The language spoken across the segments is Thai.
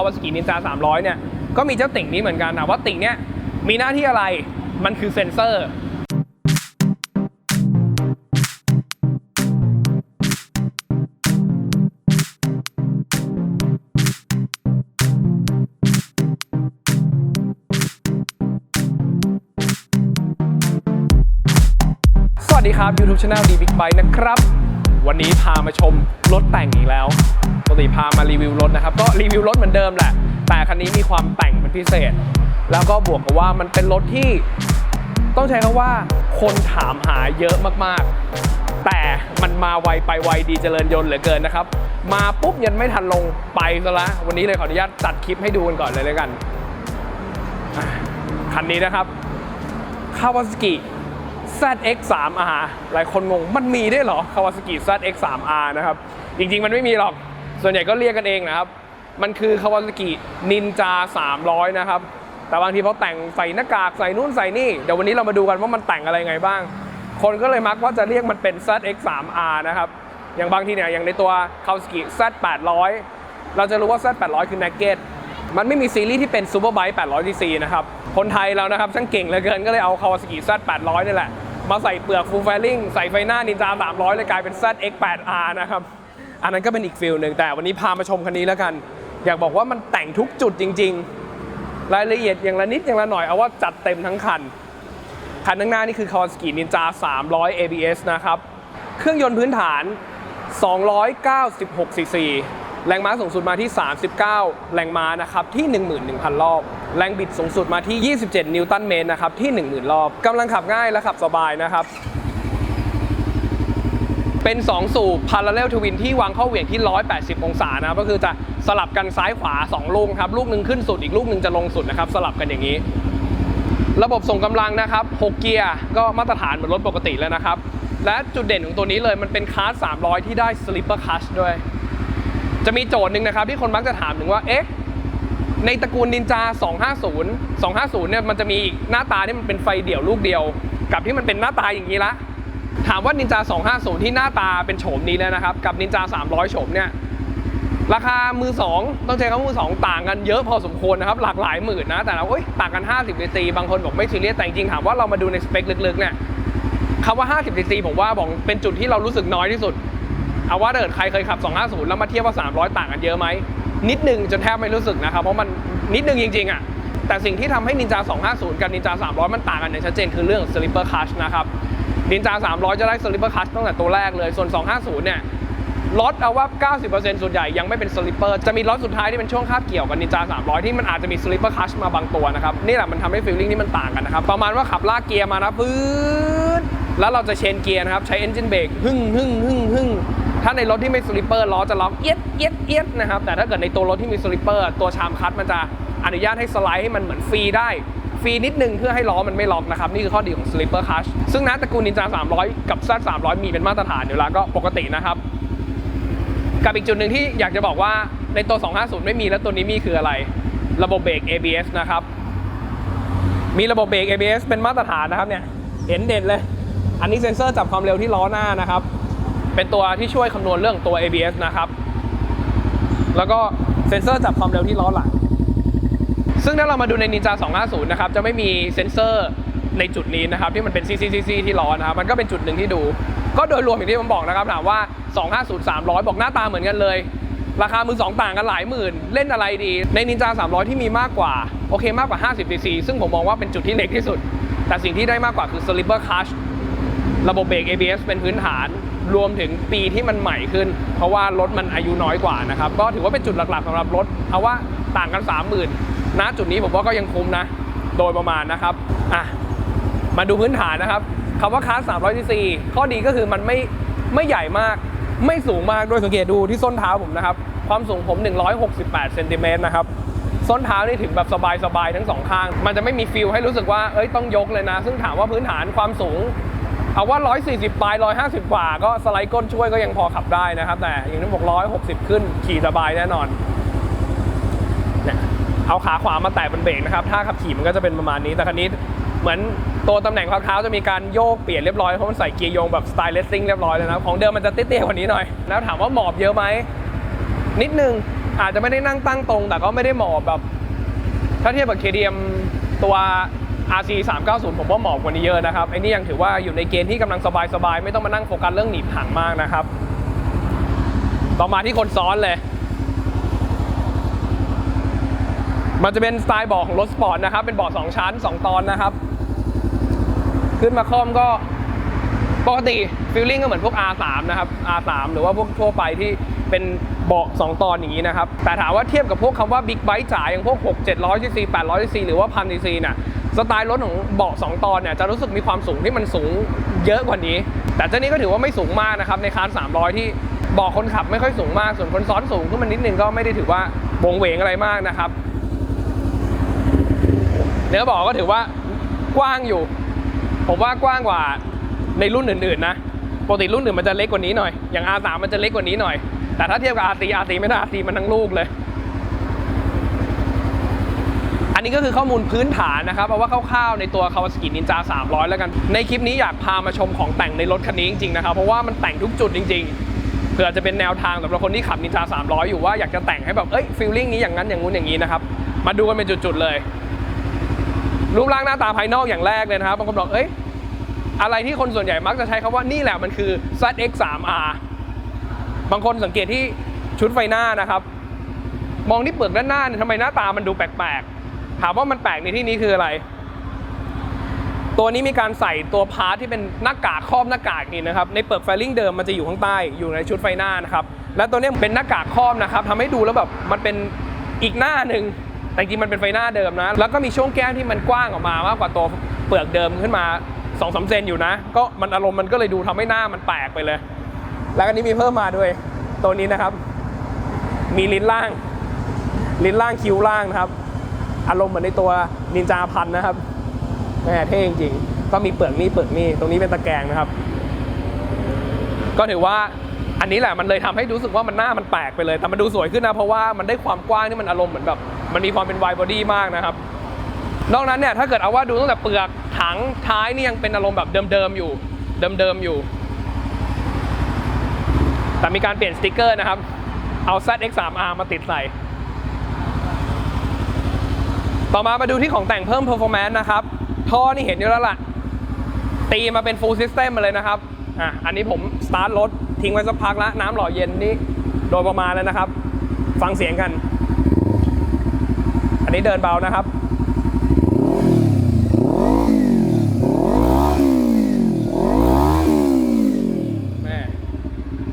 Kawasaki Ninja 300เนี่ยก็มีเจ้าติ่งนี้เหมือนกันนะว่าติ่งเนี้ยมีหน้าที่อะไรมันคือเซ็นเซอร์สวัสดีครับ YouTube Channel D Big Bike นะครับวันนี้พามาชมรถแต่งอีกแล้วปกติพามารีวิวรถนะครับก็รีวิวรถเหมือนเดิมแหละแต่คันนี้มีความแต่งเป็นพิเศษแล้วก็บวกกับว่ามันเป็นรถที่ต้องใช้คำว่าคนถามหาเยอะมากๆแต่มันมาไวไปไวดีเจริญยนต์เหลือเกินนะครับมาปุ๊บยังไม่ทันลงไปซะละวันนี้เลยขออนุญาตจัดคลิปให้ดูกันก่อนเลยกันคันนี้นะครับ Kawasaki ZX3R หลายคนงงมันมีได้เหรอ Kawasaki ZX3R นะครับจริงๆมันไม่มีหรอกส่วนใหญ่ก็เรียกกันเองนะครับมันคือ Kawasaki Ninja 300นะครับแต่บางทีเขาแต่งใส่หน้ากากใส่นู่นใส่นี่เดี๋ยววันนี้เรามาดูกันว่ามันแต่งอะไรไงบ้างคนก็เลยมักว่าจะเรียกมันเป็น ZX3R นะครับอย่างบางทีเนี่ยอย่างในตัว Kawasaki Z800 เราจะรู้ว่า Z800 คือ Naked มันไม่มีซีรีส์ที่เป็น Superbike 800cc นะครับคนไทยเรานะครับช่างเก่งเหลือเกินก็เลยเอา Kawasaki Z800 นี่แหละมาใส่เปลือก Full Fairing ใส่ไฟหน้า Ninja 300เลยกลายเป็น ZX8R นะครับอันนั้นก็เป็นอีกฟิลหนึ่งแต่วันนี้พามาชมคันนี้แล้วกันอยากบอกว่ามันแต่งทุกจุดจริงๆรายละเอียดอย่างละนิดอย่างละหน่อยเอาว่าจัดเต็มทั้งคันข้างหน้านี่คือ Kawasaki Ninja 300 ABS นะครับเครื่องยนต์พื้นฐาน296 cc แรงม้าสูงสุดมาที่39แรงม้านะครับที่ 11,000 รอบแรงบิดสูงสุดมาที่27นิวตันเมตรนะครับที่ 10,000 รอบกำลังขับง่ายและขับสบายนะครับเป็น2สูบ Parallel Twin ที่วางเข้าเหวี่ยงที่180องศานะครับก็คือจะสลับกันซ้ายขวา2ลูกครับลูกหนึ่งขึ้นสุดอีกลูกหนึ่งจะลงสุดนะครับสลับกันอย่างนี้ระบบส่งกำลังนะครับ6เกียร์ก็มาตรฐานเหมือนรถปกติแล้วนะครับและจุดเด่นของตัวนี้เลยมันเป็นคลาส300ที่ได้ Slipper Clutch ด้วยจะมีโจทย์หนึ่งนะครับที่คนมักจะถามถึงว่าเอ๊ะในตระกูล Ninja 250เนี่ยมันจะมีอีกหน้าตาที่มันเป็นไฟเดี่ยวลูกเดียวกับที่มันเป็นหน้าตาอย่างนี้ละถามว่า Ninja 250ที่หน้าตาเป็นโฉมนี้แล้วนะครับกับ Ninja 300โฉมเนี่ยราคามือ2ต้องใช้คำว่ามือ2ต่างกันเยอะพอสมควรนะครับหลากหลายหมื่นนะแต่เราต่างกัน50 cc บางคนบอกไม่ซีเรียสแต่จริงๆถามว่าเรามาดูในสเปคลึกๆเนี่ยคำว่า50 cc ผมว่าบอกเป็นจุดที่เรารู้สึกน้อยที่สุดเอาว่าถ้าเกิดใครเคยขับ250แล้วมาเทียบว่า300ต่างกันเยอะไหมนิดนึงจนแทบไม่รู้สึกนะครับเพราะมันนิดนึงจริงๆอ่ะแต่สิ่งที่ทำให้ Ninja 250กับ Ninja 300มันต่างกันอย่างชัดเจนคือเรื่อง Slipper Clutch นะครับ Ninja 300จะได้ Slipper Clutch ตั้งแต่ตัวแรกเลยส่วน250เนี่ยล็อตเอาว่า 90% ส่วนใหญ่ยังไม่เป็น Slipper จะมีล็อตสุดท้ายที่เป็นช่วงคาบเกี่ยวกับ Ninja 300ที่มันอาจจะมี Slipper Clutch มาบางตัวนะครับนี่แหละมันทำให้ feeling นี่มันต่างกันนะครับประมาณว่าขับลากเกียร์มานะปื๊ดแล้วเราจะเชนเกียร์นะครับใช้ engine brake หึ่งถ้าในรถที่ไม่สลิปเปอร์ล้อจะล็อกเอียดนะครับแต่ถ้าเกิดในตัวรถที่มีสลิปเปอร์ตัวชามคัทมันจะอนุญาตให้สไลด์ให้มันเหมือนฟรีได้ฟรีนิดนึงเพื่อให้ล้อมันไม่ล็อกนะครับนี่คือข้อดีของสลิปเปอร์คัชซึ่งนะตระกูล Ninja 300กับ Z300 มีเป็นมาตรฐานอยู่แล้วก็ปกตินะครับกับอีกจุดหนึ่งที่อยากจะบอกว่าในตัว250ไม่มีแล้วตัวนี้มีคืออะไรระบบเบรก ABS นะครับมีระบบเบรก ABS เป็นมาตรฐานนะครับเนี่ยเห็นเด่นเลยอันนี้เซ็นเซอร์จับความเร็วที่ล้อหน้านะครับเป็นตัวที่ช่วยคำนวณเรื่องตัว ABS นะครับแล้วก็เซ็นเซอร์จับความเร็วที่ล้อหลังซึ่งถ้าเรามาดูใน Ninja 250นะครับจะไม่มีเซ็นเซอร์ในจุดนี้นะครับที่มันเป็น CCCC ที่ล้อนะครับมันก็เป็นจุดหนึ่งที่ดูก็โดยรวมอย่างที่ผมบอกนะครับถามว่า250 300บอกหน้าตาเหมือนกันเลยราคามือ2ต่างกันหลายหมื่นเล่นอะไรดีใน Ninja 300ที่มีมากกว่าโอเคมากกว่า50 cc ซึ่งผมมองว่าเป็นจุดที่เล็กที่สุดแต่สิ่งที่ได้มากกว่าคือ Slipper Clutch ระบบเบรก ABS เป็นพื้นฐานรวมถึงปีที่มันใหม่ขึ้นเพราะว่ารถมันอายุน้อยกว่านะครับก็ถือว่าเป็นจุดหลักๆสำหรับรถเอาว่าต่างกัน 30,000 ณจุดนี้ผมว่าก็ยังคุ้มนะโดยประมาณนะครับมาดูพื้นฐานนะครับคำว่าคลาส300 cc ข้อดีก็คือมันไม่ใหญ่มากไม่สูงมากโดยสังเกตดูที่ส้นเท้าผมนะครับความสูงผม168เซนติเมตรนะครับส้นเท้านี่ถึงแบบสบายๆทั้งสองข้างมันจะไม่มีฟีลให้รู้สึกว่าต้องยกเลยนะซึ่งถามว่าพื้นฐานความสูงเอาว่า140ปลาย150กว่าก็สไลด์ก้นช่วยก็ยังพอขับได้นะครับแต่อย่างที่บอก160ขึ้นขี่สบายแน่นอนเนี่ยเอาขาขวามาแตะบนเบรกนะครับถ้าขับขี่มันก็จะเป็นประมาณนี้แต่คันนี้เหมือนตัวตำแหน่งเท้าจะมีการโยกเปลี่ยนเรียบร้อยเพราะมันใส่เกียร์โยงแบบสไตล์เลสซิ่งเรียบร้อยแล้วนะของเดิมมันจะเตี้ยๆกว่านี้หน่อยแล้วถามว่าหมอบเยอะไหมนิดนึง อาจจะไม่ได้นั่งตั้งตรงแต่ก็ไม่ได้หมอบแบบถ้าเทียบกับ KTM ตัว RC 390ผมว่าหมอบกว่านี้เยอะนะครับไอ้นี่ยังถือว่าอยู่ในเกณฑ์ที่กำลังสบายๆไม่ต้องมานั่งโฟกัสเรื่องหนีบถังมากนะครับต่อมาที่คนซ้อนเลยมันจะเป็นสไตล์เบาะของรถสปอร์ตนะครับเป็นเบาะ2ชั้น2ตอนนะครับขึ้นมาคล่อมก็ปกติฟีลลิ่งก็เหมือนพวก R3 นะครับ R3 หรือว่าพวกทั่วไปที่เป็นเบาะ2ตอนอย่างนี้นะครับแต่ถามว่าเทียบกับพวกคำว่าบิ๊กไบค์จ๋าอย่างพวก6 700 cc 800 cc หรือว่า 1000 cc เนี่ยสไตล์รถของเบาะ2ตอนเนี่ยจะรู้สึกมีความสูงที่มันสูงเยอะกว่านี้แต่เจ้านี้ก็ถือว่าไม่สูงมากนะครับในคลาส300ที่เบาะคนขับไม่ค่อยสูงมากส่วนคนซ้อนสูงขึ้นมานิดนึงก็ไม่ได้ถือว่าโหวงเหวงอะไรมากนะครับเนื้อเบาะก็ถือว่ากว้างอยู่ผมว่ากว้างกว่าในรุ่นอื่นๆนะปกติรุ่นอื่นมันจะเล็กกว่านี้หน่อยอย่าง R3 มันจะเล็กกว่านี้หน่อยแต่ถ้าเทียบกับ RC ไม่ได้ RC มันทั้งลูกเลยอันนี้ก็คือข้อมูลพื้นฐานนะครับเอาว่าคร่าวๆในตัว Kawasaki Ninja 300แล้วกันในคลิปนี้อยากพามาชมของแต่งในรถคันนี้จริงๆนะครับเพราะว่ามันแต่งทุกจุดจริงๆเผื่อจะเป็นแนวทางสำหรับคนที่ขับ Ninja 300อยู่ว่าอยากจะแต่งให้แบบฟีลลิ่งนี้อย่างนั้นอย่างงู้นอย่างนี้นะครับมาดูกันเป็นจุดๆเลยรูปร่างหน้าตาภายนอกอย่างแรกเลยนะครับบางคนบอกอะไรที่คนส่วนใหญ่มักจะใช้คำว่านี่แหละมันคือ ZX3R บางคนสังเกตที่ชุดไฟหน้านะครับมองที่เปลือกด้านหน้าเนี่ยทำไมหน้าตามันดูแปลกๆถามว่ามันแปลกในที่นี้คืออะไรตัวนี้มีการใส่ตัวพาร์ทที่เป็นหน้ากากครอบหน้ากากนี่นะครับในเปลือกไฟลิ่งเดิมมันจะอยู่ข้างใต้อยู่ในชุดไฟหน้านะครับและตัวนี้เป็นหน้ากากครอบนะครับทำให้ดูแล้วแบบมันเป็นอีกหน้าหนึ่งแต่จริงมันเป็นไฟหน้าเดิมนะแล้วก็มีช่วงแก้มที่มันกว้างออกมามากกว่าตัวเปลือกเดิมขึ้นมา 2-3 เซนอยู่นะก็มันอารมณ์มันก็เลยดูทำให้หน้ามันแปลกไปเลยแล้วก็นี้มีเพิ่มมาด้วยตัวนี้นะครับมีลิ้นล่างคิ้วล่างนะครับอารมณ์เหมือนในตัวนินจาพันนะครับแหมเท่จริงๆก็มีเปลือกนี่ตรงนี้เป็นตะแกรงนะครับก็ถือว่าอันนี้แหละมันเลยทำให้รู้สึกว่ามันหน้ามันแปลกไปเลยแต่มันดูสวยขึ้นนะเพราะว่ามันได้ความกว้างที่มันอารมณ์เหมือนแบบมันมีความเป็นไวด์บอดี้มากนะครับนอกนั้นเนี่ยถ้าเกิดเอาว่าดูตั้งแต่เปลือกถังท้ายนี่ยังเป็นอารมณ์แบบเดิมๆอยู่แต่มีการเปลี่ยนสติกเกอร์นะครับเอา ZX3R มาติดใส่ต่อมาดูที่ของแต่งเพิ่ม performance นะครับท่อนี่เห็นอยู่แล้วล่ะตีมาเป็น full system มาเลยนะครับอันนี้ผมสตาร์ทรถทิ้งไว้สักพักแล้วน้ำหล่อเย็นนี่โดยประมาณแล้วนะครับฟังเสียงกันอันนี้เดินเบานะครับ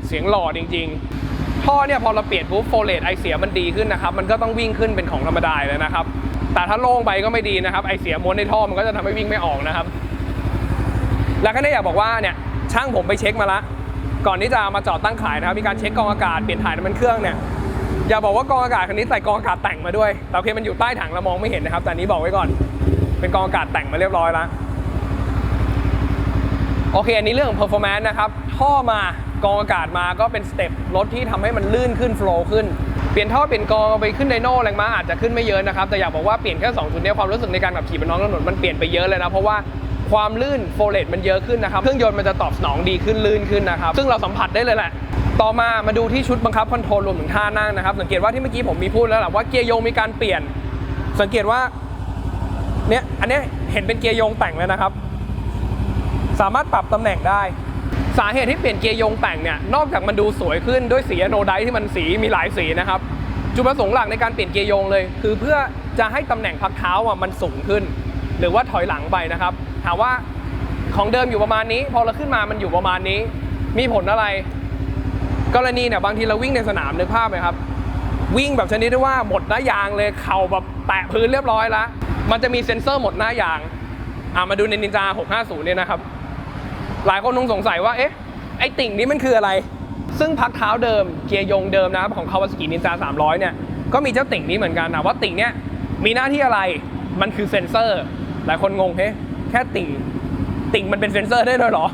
เสียงหล่อจริงๆท่อเนี่ยพอเราเปลี่ยนปุ๊บโฟเลตไอเสียมันดีขึ้นนะครับมันก็ต้องวิ่งขึ้นเป็นของธรรมดาเลยนะครับแต่ถ้าโล่งไปก็ไม่ดีนะครับไอเสียม้วนในท่อมันก็จะทำให้วิ่งไม่ออกนะครับแล้วก็ได้อยากบอกว่าเนี่ยช่างผมไปเช็คมาละก่อนที่จะมาจอดตั้งขายนะครับมีการเช็คกองอากาศเปลี่ยนถ่ายน้ำมันเครื่องเนี่ยอย่าบอกว่ากองอากาศคันนี้ใส่กองอากาศแต่งมาด้วยแต่โอเคมันอยู่ใต้ถังเรามองไม่เห็นนะครับแต่นี้บอกไว้ก่อนเป็นกองอากาศแต่งมาเรียบร้อยแล้วโอเคอันนี้เรื่อง performance นะครับท่อมากองอากาศมาก็เป็นสเต็ปรถที่ทำให้มันลื่นขึ้นโฟล์ขึ้นเปลี่ยนท่อเปลี่ยนกองไปขึ้นไดโน่แรงม้าอาจจะขึ้นไม่เยอะนะครับแต่อยากบอกว่าเปลี่ยนแค่2จุดนี้ความรู้สึกในการขับขี่บนท้องถนนมันเปลี่ยนไปเยอะเลยนะเพราะว่าความลื่นโฟเลตมันเยอะขึ้นนะครับเครื่องยนต์มันจะตอบสนองดีขึ้นลื่นขึ้นนะครับซึ่งเราสัมผัสได้เลยแหละต่อมาดูที่ชุดบังคับคอนโทรลรวมถึงท่านั่งนะครับสังเกตว่าที่เมื่อกี้ผมมีพูดแล้วแหละว่าเกียร์โยงมีการเปลี่ยนสังเกตว่าเนี่ยอันนี้เห็นเป็นเกียร์โยงแต่งเลยนะครับสามารถปรับตำแหน่งได้สาเหตุที่เปลี่ยนเกียร์โยงแต่งเนี่ยนอกจากมันดูสวยขึ้นด้วยสีอะโนไดท์ที่มันสีมีหลายสีนะครับจุดประสงค์หลักในการเปลี่ยนเกียร์โยงเลยคือเพื่อจะให้ตำแหน่งพักเท้ามันสูงขึ้นหรือว่าถอยหลังไปนะครับถามว่าของเดิมอยู่ประมาณนี้พอเราขึ้นมามันอยู่ประมาณนี้มีผลอะไรกรณีเนี่ยบางทีเราวิ่งในสนามนึกภาพไหมครับวิ่งแบบชนิดที่ว่าหมดหน้ายางเลยเข่าแบบแตะพื้นเรียบร้อยแล้วมันจะมีเซ็นเซอร์หมดหน้ายางมาดูใน Ninja 650เนี่ยนะครับหลายคนคงสงสัยว่าไอ้ติ่งนี้มันคืออะไรซึ่งพักเท้าเดิมเกียร์โยงเดิมนะครับของ Kawasaki Ninja 300เนี่ยก็มีเจ้าติ่งนี้เหมือนกันถามว่าติ่งเนี้ยมีหน้าที่อะไรมันคือเซ็นเซอร์หลายคนงงแค่ติ่งมันเป็นเซ็นเซอร์ได้ด้วยเหรอ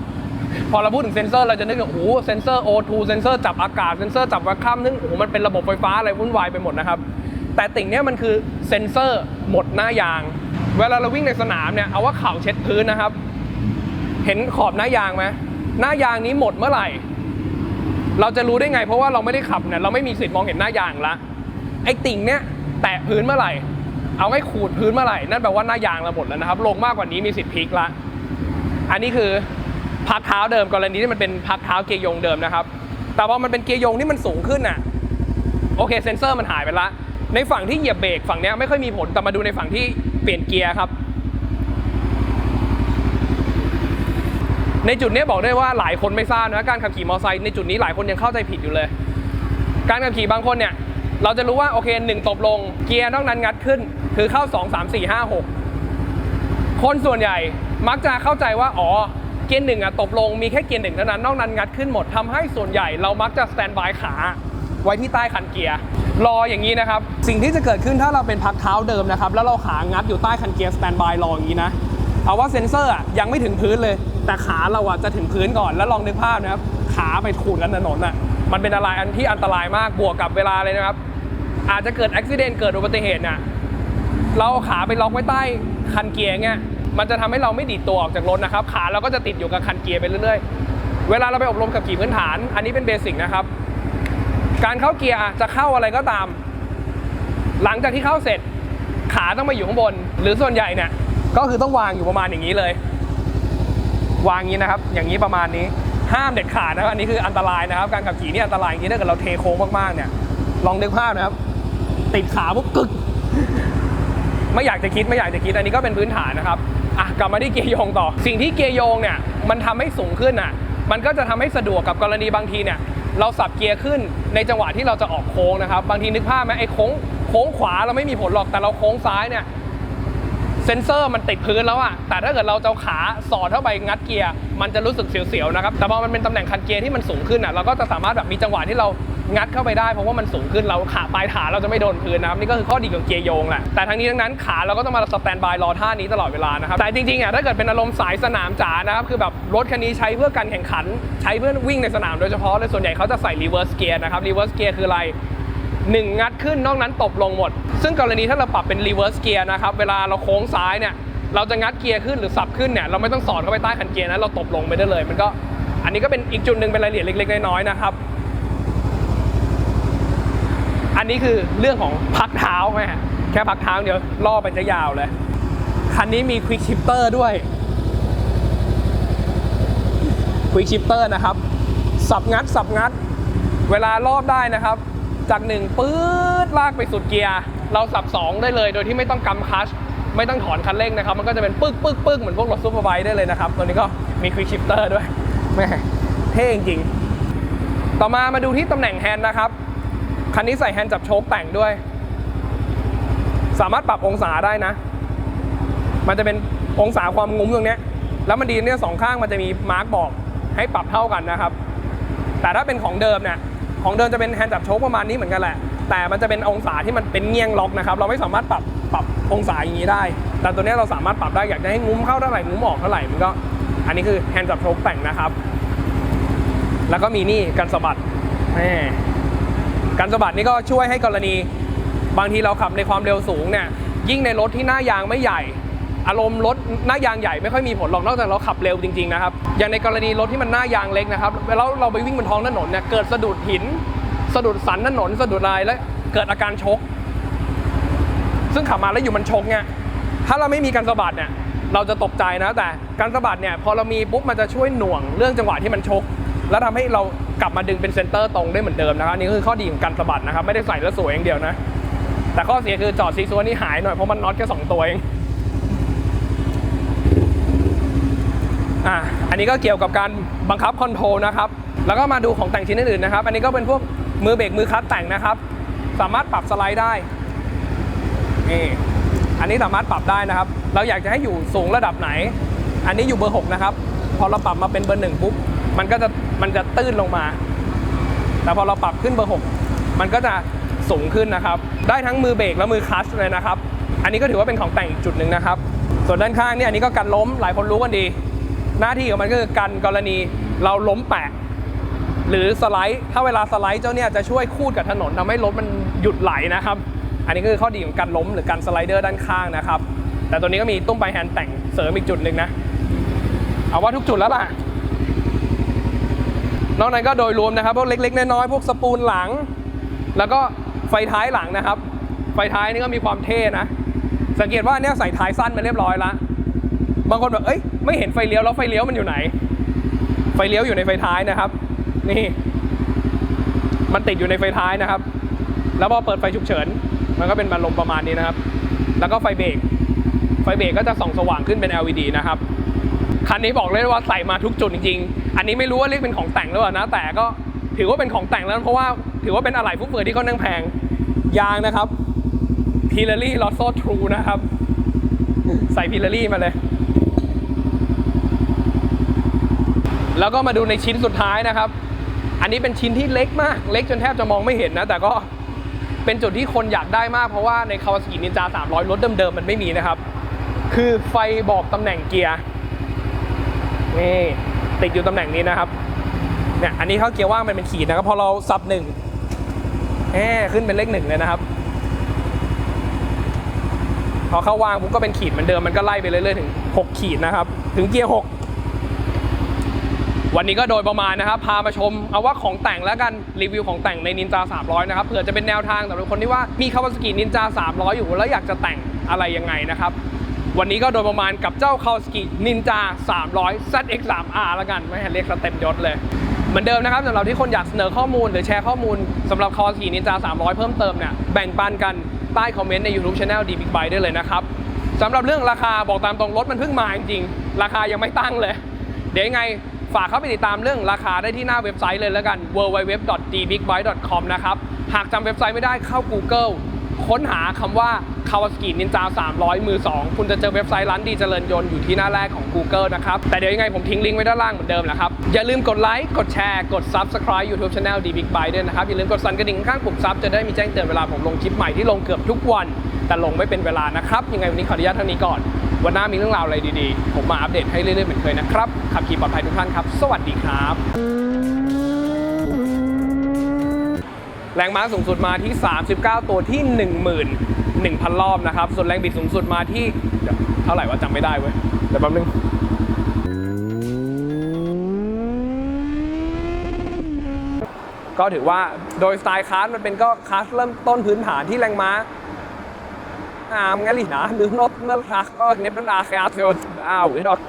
พอเราพูดถึงเซ็นเซอร์เราจะนึกถึงเซ็นเซอร์ O2 เซ็นเซอร์จับอากาศเซ็นเซอร์จับวัดค่ำนึงมันเป็นระบบไฟฟ้าอะไรวุ่นวายไปหมดนะครับแต่ติ่งเนี้ยมันคือเซ็นเซอร์หมดหน้ายางเวลาเราวิ่งในสนามเนี่ยเอาว่าเข่าเช็ดพื้นนะครับเห็นขอบหน้ายางไหมหน้ายางนี้หมดเมื่อไหร่เราจะรู้ได้ไงเพราะว่าเราไม่ได้ขับเนี่ยเราไม่มีสิทธิ์มองเห็นหน้ายางละ ไอ้ติ่งเนี้ยแตะพื้นเมื่อไหร่เอาให้ขูดพื้นเมื่อไหร่นั่นแปลว่าหน้ายางเราหมดแล้วนะครับลงมากกว่านี้มีสิทธิ์พลิกละอันนี้คือพักเท้าเดิมกรณีที่มันเป็นพักเท้าเกียร์โยงเดิมนะครับแต่พอมันเป็นเกียร์โยงที่มันสูงขึ้นน่ะโอเคเซ็นเซอร์มันหายไปละในฝั่งที่เหยียบเบรกฝั่งนี้ไม่ค่อยมีผลแต่มาดูในฝั่งที่เปลี่ยนเกียร์ครับในจุดนี้บอกได้ว่าหลายคนไม่ทราบนะการขับขี่มอเตอร์ไซค์ในจุดนี้หลายคนยังเข้าใจผิดอยู่เลยการขับขี่บางคนเนี่ยเราจะรู้ว่าโอเค1ตบลงเกียร์นอกนั้นงัดขึ้นคือเข้า2 3 4 5 6คนส่วนใหญ่มักจะเข้าใจว่าอ๋อเกียร์1ตบลงมีแค่เกียร์1เท่านั้นนอกนั้นงัดขึ้นหมดทำให้ส่วนใหญ่เรามักจะสแตนบายขาไว้ที่ใต้คันเกียร์รออย่างนี้นะครับสิ่งที่จะเกิดขึ้นถ้าเราเป็นพักเท้าเดิมนะครับแล้วเราขางัดอยู่ใต้คันเกียร์สแตนบายรออย่างนี้นะเอาว่าเซ็นเซอร์ยังไม่ถึงพื้นเลยแต่ขาเราจะถึงพื้นก่อนแล้วลองนึกภาพนะครับขาไปขูดกันถนนมันเป็นอะไรอันที่อันตรายมากบวกกับเวลาเลยนะครับอาจจะเกิดอุบัติเหตุเกิดอุบัติเหตุเนี่ยเราขาไปล็อกไว้ใต้คันเกียร์เงี้ยมันจะทำให้เราไม่ดีดตัวออกจากรถนะครับขาเราก็จะติดอยู่กับคันเกียร์ไปเรื่อยๆเวลาเราไปอบรมขับขี่พื้นฐานอันนี้เป็นเบสิกนะครับการเข้าเกียร์จะเข้าอะไรก็ตามหลังจากที่เข้าเสร็จขาต้องมาอยู่ข้างบนหรือส่วนใหญ่เนี่ยก็คือต้องวางอยู่ประมาณอย่างนี้เลยวางอย่างนี้นะครับอย่างนี้ประมาณนี้ห้ามเด็ดขาดนะครับอันนี้คืออันตรายนะครับการขับขี่นี่อันตรายจริงถ้าเกิดเราเทโค้งมากๆเนี่ยลองนึกภาพนะครับติดขาปุ๊บกึกไม่อยากจะคิดอันนี้ก็เป็นพื้นฐานนะครับกลับมาที่เกียร์โยงต่อสิ่งที่เกียร์โยงเนี่ยมันทำให้สูงขึ้นมันก็จะทำให้สะดวกกับกรณีบางทีเนี่ยเราสับเกียร์ขึ้นในจังหวะที่เราจะออกโค้งนะครับบางทีนึกภาพไหมไอ้โค้งขวาเราไม่มีผลหรอกแต่เราโค้งซ้ายเนี่ยเซ็นเซอร์มันติดพื้นแล้วแต่ถ้าเกิดเราจะขาสอดเข้าไปงัดเกียร์มันจะรู้สึกเสียวๆนะครับแต่พอมันเป็นตำแหน่งคันเกียร์ที่มันสูงขึ้นเราก็จะสามารถแบบมีจังหวะที่เรางัดเข้าไปได้เพราะว่ามันสูงขึ้นเราขาปลายขาเราจะไม่โดนพื้นนะครับนี่ก็คือข้อดีของเกียร์โยงแหละแต่ทั้งนี้ทั้งนั้นขาเราก็ต้องมาสแตนบายรอท่านี้ตลอดเวลานะครับแต่จริงๆถ้าเกิดเป็นอารมณ์สายสนามจ๋านะครับคือแบบรถคันนี้ใช้เพื่อการแข่งขันใช้เพื่อวิ่งในสนามโดยเฉพาะเลยส่วนใหญ่เขาจะใส่รีเวิร์สเกียร์นะครับรีเวิร์สเกียร์คืออะไร1งัดขึ้นนอกนั้นตบลงหมดซึ่งกรณีถ้าเราปรับเป็นรีเวิร์สเกียร์นะครับเวลาเราโค้งซ้ายเนี่ยเราจะงัดเกียร์ขึ้นหรือสับขึ้นเนี่ยเราไม่ต้องสอดเข้าไปใต้คันเกียร์นะเราตบลงไปได้เลยมันก็อันนี้ก็เป็นอีกจุดหนึ่งเป็นรายละเอียดเล็กๆน้อยๆนะครับอันนี้คือเรื่องของพักเท้าแม่แค่พักเท้าเดี๋ยวล่อไปจะยาวเลยคันนี้มีควิกชิปเตอร์ด้วยควิกชิปเตอร์นะครับสับงัดเวลารอบได้นะครับจาก1ปื๊ดลากไปสุดเกียร์เราสับ2ได้เลยโดยที่ไม่ต้องกำคลัตช์ไม่ต้องถอนคันเร่งนะครับมันก็จะเป็นปึ๊กเหมือนพวกรถซูเปอร์ไบค์ได้เลยนะครับตัวนี้ก็มีควิกชิปเตอร์ด้วยแม่เท่จริงต่อมาดูที่ตำแหน่งแฮนด์นะครับคันนี้ใส่แฮนด์จับโชคแต่งด้วยสามารถปรับองศาได้นะมันจะเป็นองศาความงุ้มตรงนี้แล้วมันดีเนี่ย2ข้างมันจะมีมาร์กบอกให้ปรับเท่ากันนะครับแต่ถ้าเป็นของเดิมเนี่ยของเดิมจะเป็นแฮนด์จับโชคประมาณนี้เหมือนกันแหละแต่มันจะเป็นองศาที่มันเป็นเงี่ยงล็อกนะครับเราไม่สามารถปรับองศาอย่างนี้ได้แต่ตัวนี้เราสามารถปรับได้อยากจะให้งุ้มเข้าเท่าไหร่งุ้มออกเท่าไหร่มันก็อันนี้คือแฮนด์จับโชคแต่งนะครับแล้วก็มีนี่กันสะบัดการสะบัดนี่ก็ช่วยให้กรณีบางทีเราขับในความเร็วสูงเนี่ยยิ่งในรถที่หน้ายางไม่ใหญ่อารมณ์รถหน้ายางใหญ่ไม่ค่อยมีผลหรอกนอกจากเราขับเร็วจริงๆนะครับอย่างในกรณีรถที่มันหน้ายางเล็กนะครับแล้วเราไปวิ่งบนท้องถนนเนี่ยเกิดสะดุดหินสะดุดสันถนนสะดุดอะไรแล้วเกิดอาการชกซึ่งขับมาแล้วอยู่มันชกเนี่ยถ้าเราไม่มีการสะบัดเนี่ยเราจะตกใจนะแต่การสะบัดเนี่ยพอเรามีปุ๊บมันจะช่วยหน่วงเรื่องจังหวะที่มันชกแล้วทำให้เรากลับมาดึงเป็นเซนเตอร์ตรงได้เหมือนเดิมนะครับนี่คือข้อดีของการสะบัดนะครับไม่ได้ใส่แล้วสวยอย่างเดียวนะแต่ข้อเสียคือจอดซีซัวนี่หายหน่อยเพราะมันน็อตแค่2ตัวเองอันนี้ก็เกี่ยวกับการบังคับคอนโทรลนะครับแล้วก็มาดูของแต่งชิ้นอื่นๆนะครับอันนี้ก็เป็นพวกมือเบรกมือคลัตช์แต่งนะครับสามารถปรับสไลด์ได้นี่อันนี้สามารถปรับได้นะครับเราอยากจะให้อยู่สูงระดับไหนอันนี้อยู่เบอร์6นะครับพอเราปรับมาเป็นเบอร์1ปุ๊บมันจะตื้นลงมาแต่พอเราปรับขึ้นเบอร์6มันก็จะสูงขึ้นนะครับได้ทั้งมือเบรกและมือคลัตช์เลยนะครับอันนี้ก็ถือว่าเป็นของแต่งอีกจุดหนึ่งนะครับส่วนด้านข้างเนี่ยอันนี้ก็กันล้มหลายคนรู้กันดีหน้าที่ของมันก็คือกันกรณีเราล้มแปะหรือสไลด์ถ้าเวลาสไลด์เจ้าเนี่ยจะช่วยคูดกับถนนทำให้รถมันหยุดไหลนะครับอันนี้คือข้อดีของการล้มหรือการสไลเดอร์ด้านข้างนะครับแต่ตัวนี้ก็มีตุ้มปลายแฮนด์แต่งเสริมอีกจุดหนึ่งนะเอาว่าทุกจุดแล้วล่ะนอกนั้นก็โดยรวมนะครับพวกเล็กๆน้อยๆพวกสปูลหลังแล้วก็ ไฟท้ายหลังนะครับไฟท้ายนี่ก็มีความเท่นะสังเกตว่าเนี่ยใส่ท้ายสั้นมาเรียบร้อยแล้วบางคนแบบเอ้ยไม่เห็นไฟเลี้ยวแล้วไฟเลี้ยวมันอยู่ไหนไฟเลี้ยวอยู่ในไฟท้ายนะครับนี่มันติดอยู่ในไฟท้ายนะครับแล้วพอเปิดไฟฉุกเฉินมันก็เป็นบานลมประมาณนี้นะครับแล้วก็ไฟเบรกก็จะส่องสว่างขึ้นเป็น LED นะครับคันนี้บอกเลยว่าใส่มาทุกจุดจริงๆอันนี้ไม่รู้ว่าเรียกเป็นของแต่งหรือเปล่านะแต่ก็ถือว่าเป็นของแต่งแล้วเพราะว่าถือว่าเป็นอะไหล่ฟุ่มเฟือยที่ค่อนข้างแพงยางนะครับ Pirelli Rosso True นะครับใส่ Pirelli มาเลยแล้วก็มาดูในชิ้นสุดท้ายนะครับอันนี้เป็นชิ้นที่เล็กมากเล็กจนแทบจะมองไม่เห็นนะแต่ก็เป็นจุดที่คนอยากได้มากเพราะว่าใน Kawasaki Ninja 300รถเดิมๆมันไม่มีนะครับคือไฟบอกตำแหน่งเกียร์นี่ติดอยู่ตำแหน่งนี้นะครับเนี่ยอันนี้เข้าเกียร์ว่างมันเป็นขีดนะครับพอเราซับหนึ่งขึ้นเป็นเลขหนึ่งเลยนะครับพอเข้าว่างปุ๊บก็เป็นขีดเหมือนเดิมมันก็ไล่ไปเรื่อยๆถึง6ขีดนะครับถึงเกียร์6วันนี้ก็โดยประมาณนะครับพามาชมเอาว่าของแต่งแล้วกันรีวิวของแต่งใน Ninja 300นะครับเผื่อจะเป็นแนวทางสำหรับคนที่ว่ามี Kawasaki Ninja 300อยู่แล้วอยากจะแต่งอะไรยังไงนะครับวันนี้ก็โดยประมาณกับเจ้า Kawasaki Ninja 300 ZX3R แล้วกันไม่ให้เรียกสเต็มยศเลยเหมือนเดิมนะครับสำหรับที่คนอยากเสนอข้อมูลหรือแชร์ข้อมูลสำหรับ Kawasaki Ninja 300 เพิ่มเติมเนี่ยแบ่งปันกันใต้คอมเมนต์ใน YouTube Channel D Big Bike ได้เลยนะครับสำหรับเรื่องราคาบอกตามตรงรถมันเพิ่งมาจริงๆราคายังไม่ตั้งเลยเดี๋ยวยังไงฝากเข้าไปติดตามเรื่องราคาได้ที่หน้าเว็บไซต์เลยแล้วกัน www.dbigbike.com นะครับหากจำเว็บไซต์ไม่ได้เข้า Google ค้นหาคำว่า Kawasaki Ninja 300 มือ 2 คุณจะเจอเว็บไซต์ร้านดีเจริญยนต์อยู่ที่หน้าแรกของ Google นะครับแต่เดี๋ยวยังไงผมทิ้งลิงก์ไว้ด้านล่างเหมือนเดิมแหละครับอย่าลืมกดไลค์กดแชร์กด Subscribe YouTube Channel D Big Bike ด้วยนะครับอย่าลืมกดสั่นกระดิ่งข้างปุ่มซับจะได้มีแจ้งเตือนเวลาผมลงคลิปใหม่ที่ลงเกือบทุกวันแต่ลงไม่เป็นเวลานะครับยังไงวันนี้ขออนุญาตเท่านี้ก่อนวันหน้ามีเรื่องราวอะไรดีๆผมมาอัปเดตให้เรื่อยๆเหมือนเคยนะครับขับขี่ปลอดภัยทุกท่านครับสวัสดีครับแรงม้าสูงสุดมาที่39ตัวที่ 11,000 รอบนะครับส่วนแรงบิดสูงสุดมาที่เท่าไหร่วะจำไม่ได้เว้ยเดี๋ยวแป๊บนึงก็ถือว่าโดยสไตล์คลาสมันเป็นก็คลาสเริ่มต้นพื้นฐานที่แรงม้างั้นหรือนะหรือนดนั่นค่ะก็เน็บนาแคร์เซลหรือดอก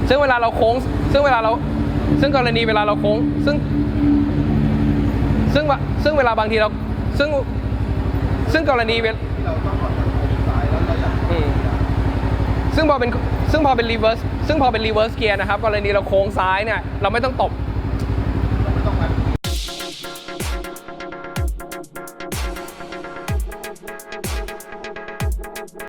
ซึ่งเวลาเราโค้งซึ่งกรณีเวลาเราโค้งซึ่งเวลาบางทีเราซึ่งกรณีเวลาซึ่งพอเป็นรีเวิร์สเกียร์นะครับกรณีเราโค้งซ้ายเนี่ยเราไม่ต้องตบ